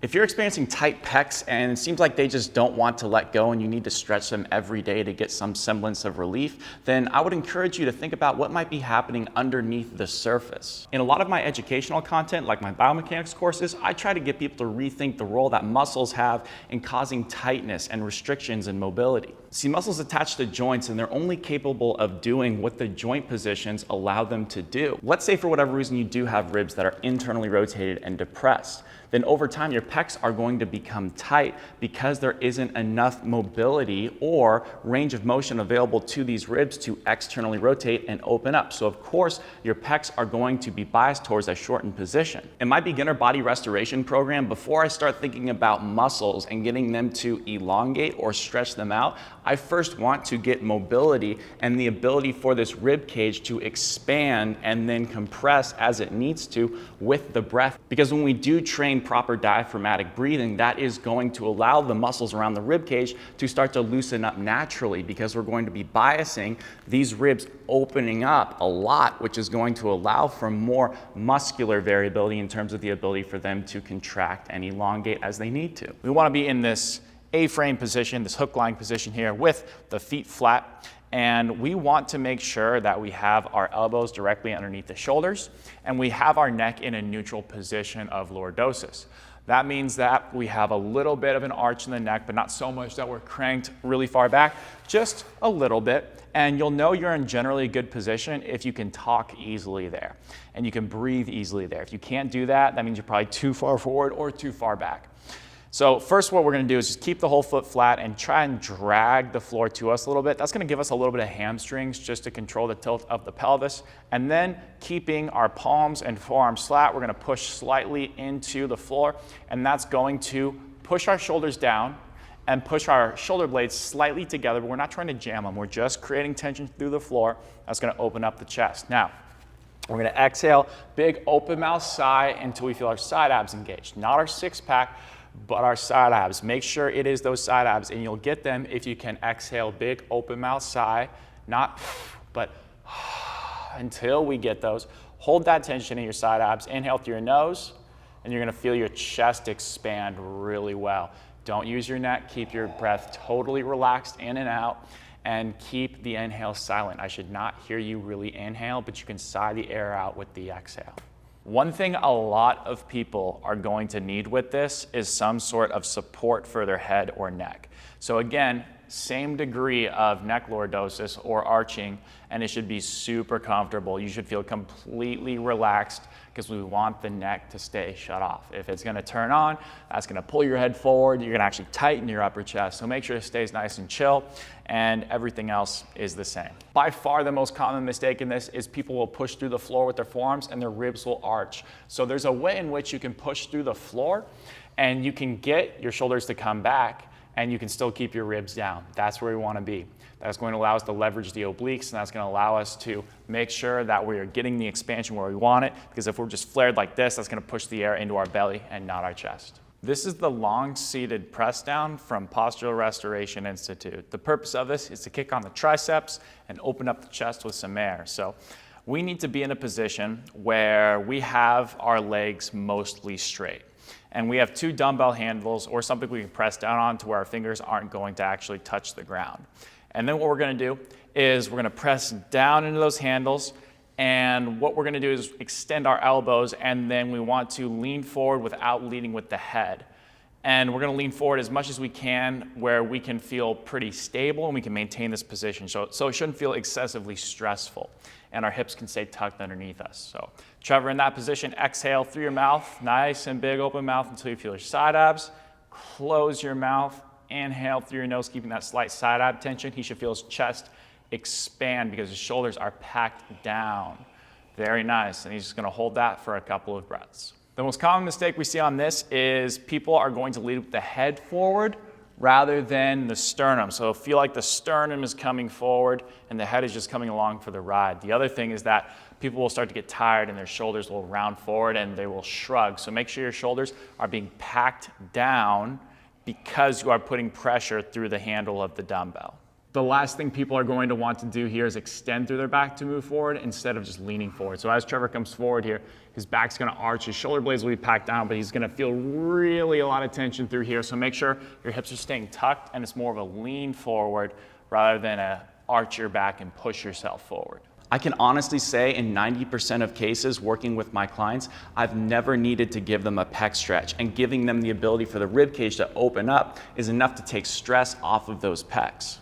If you're experiencing tight pecs and it seems like they just don't want to let go and you need to stretch them every day to get some semblance of relief, then I would encourage you to think about what might be happening underneath the surface. In a lot of my educational content, like my biomechanics courses, I try to get people to rethink the role that muscles have in causing tightness and restrictions in mobility. See, muscles attach to joints and they're only capable of doing what the joint positions allow them to do. Let's say for whatever reason you do have ribs that are internally rotated and depressed. Then over time your pecs are going to become tight because there isn't enough mobility or range of motion available to these ribs to externally rotate and open up. So of course your pecs are going to be biased towards a shortened position. In my beginner body restoration program, before I start thinking about muscles and getting them to elongate or stretch them out, I first want to get mobility and the ability for this rib cage to expand and then compress as it needs to with the breath. Because when we do train proper diaphragmatic breathing, that is going to allow the muscles around the rib cage to start to loosen up naturally, because we're going to be biasing these ribs opening up a lot, which is going to allow for more muscular variability in terms of the ability for them to contract and elongate as they need to. We want to be in this A-frame position, this hook lying position here with the feet flat. And we want to make sure that we have our elbows directly underneath the shoulders and we have our neck in a neutral position of lordosis. That means that we have a little bit of an arch in the neck, but not so much that we're cranked really far back, just a little bit. And you'll know you're in generally a good position if you can talk easily there and you can breathe easily there. If you can't do that, that means you're probably too far forward or too far back. So first what we're going to do is just keep the whole foot flat and try and drag the floor to us a little bit. That's going to give us a little bit of hamstrings just to control the tilt of the pelvis. And then keeping our palms and forearms flat, we're going to push slightly into the floor, and that's going to push our shoulders down and push our shoulder blades slightly together, but we're not trying to jam them. We're just creating tension through the floor. That's going to open up the chest. Now, we're going to exhale, big open mouth sigh until we feel our side abs engaged, not our six pack, but our side abs. Make sure it is those side abs, and you'll get them if you can exhale, big open mouth sigh, not but until we get those. Hold that tension in your side abs. Inhale through your nose, and you're going to feel your chest expand really well. Don't use your neck. Keep your breath totally relaxed in and out, and keep the inhale silent. I should not hear you really inhale, but you can sigh the air out with the exhale. One thing a lot of people are going to need with this is some sort of support for their head or neck. So again, same degree of neck lordosis or arching, and it should be super comfortable. You should feel completely relaxed because we want the neck to stay shut off. If it's going to turn on, that's going to pull your head forward. You're going to actually tighten your upper chest. So make sure it stays nice and chill, and everything else is the same. By far the most common mistake in this is people will push through the floor with their forearms and their ribs will arch. So there's a way in which you can push through the floor and you can get your shoulders to come back and you can still keep your ribs down. That's where we want to be. That's going to allow us to leverage the obliques, and that's going to allow us to make sure that we are getting the expansion where we want it, because if we're just flared like this, that's going to push the air into our belly and not our chest. This is the long-seated press down from Postural Restoration Institute. The purpose of this is to kick on the triceps and open up the chest with some air. So we need to be in a position where we have our legs mostly straight. And we have two dumbbell handles or something we can press down on to where our fingers aren't going to actually touch the ground. And then what we're going to do is we're going to press down into those handles, and what we're going to do is extend our elbows, and then we want to lean forward without leading with the head. And we're going to lean forward as much as we can where we can feel pretty stable and we can maintain this position. So it shouldn't feel excessively stressful, and our hips can stay tucked underneath us. So Trevor, in that position, exhale through your mouth, nice and big open mouth until you feel your side abs. Close your mouth, inhale through your nose, keeping that slight side ab tension. He should feel his chest expand because his shoulders are packed down. Very nice, and he's just going to hold that for a couple of breaths. The most common mistake we see on this is people are going to lead with the head forward rather than the sternum. So feel like the sternum is coming forward and the head is just coming along for the ride. The other thing is that people will start to get tired and their shoulders will round forward and they will shrug. So make sure your shoulders are being packed down because you are putting pressure through the handle of the dumbbell. The last thing people are going to want to do here is extend through their back to move forward instead of just leaning forward. So as Trevor comes forward here, his back's gonna arch, his shoulder blades will be packed down, but he's gonna feel really a lot of tension through here. So make sure your hips are staying tucked and it's more of a lean forward rather than a arch your back and push yourself forward. I can honestly say in 90% of cases working with my clients, I've never needed to give them a pec stretch, and giving them the ability for the rib cage to open up is enough to take stress off of those pecs.